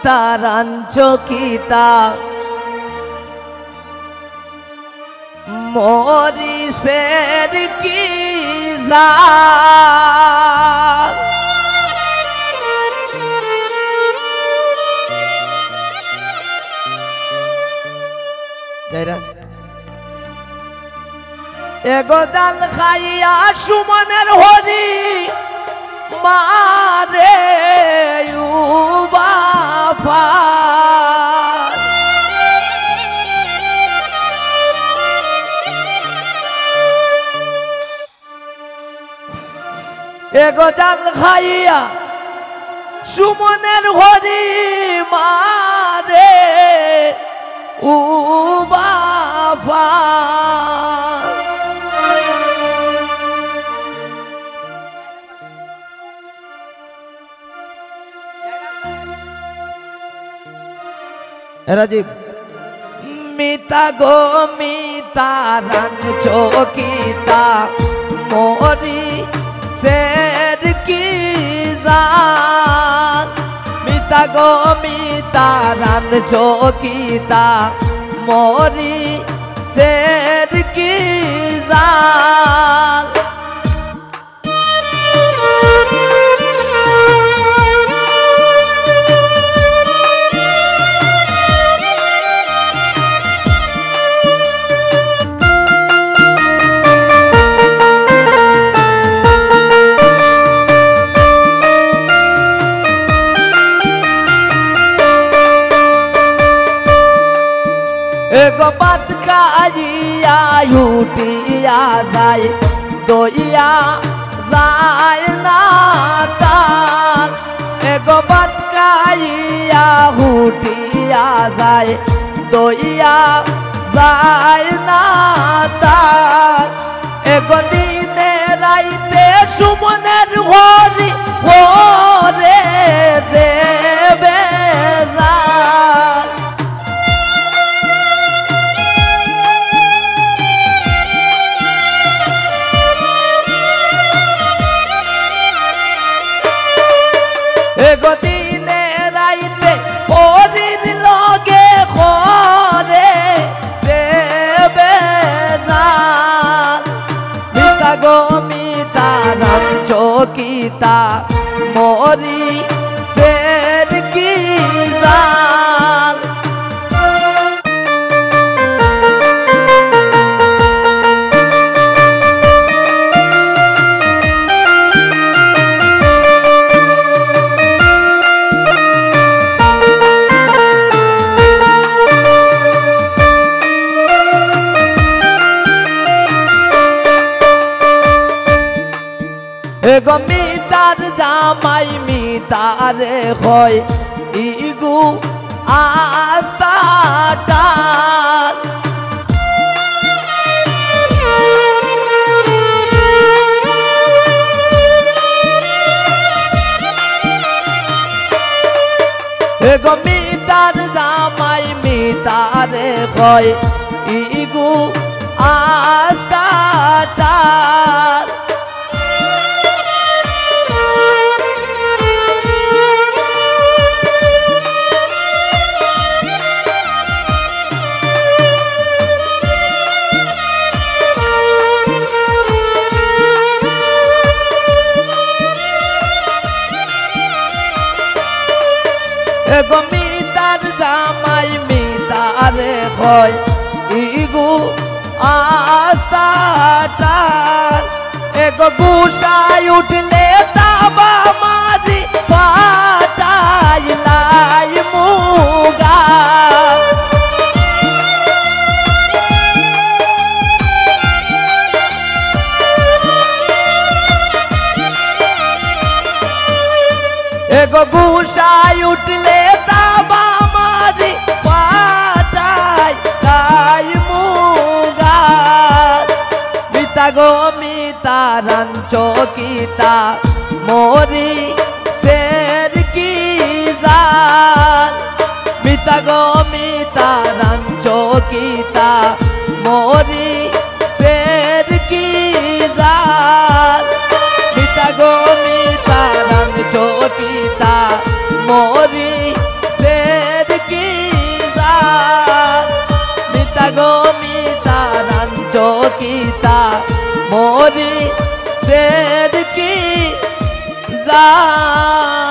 তারান চকিতা মরিসের কি যা এগো জান খাইয়া সুমনের হরি মারে বাপা এগো জান খাইয়া সুমনের হরি মারে বাপা রাজীব মিতা গো মিতা রান চকিতা মরি সের কি জান মিতা গো মিতা রান চকিতা মরি সের কি জান एगो बात काजिया उठिया जाए दोइया जाए ना ताल एगो बात काजिया उठिया जाए दोइया जाए ना ताल एगो दिने राइते सुमনের হরি ভরে দেবে জাল एगो दिने राइते हरिर लगे घरे देवे जाल मिता गो मिता रान चकिता मरी सेर की जाल एगो मितार जामाई मितारे হয় ইগু আস্তাটাল एगो मितार जामाई मितारे হয় ইগু আস্তাটাল एगो मितार जामाई मितारे হয় ইগু আস্তাটাল एगो গুসাই উঠলে তাবা মারি পাটাই লাই মুগা एगो गुसाई उठले ताबा मारी पाटाई लाई मुगा मिता गो मिता रान चकिता मरी सेर की जाल मिता गो मिता रान चकिता मरी सेर की जाल मिता गो मिता रान चकिता मरी से मोरी शेर की जान।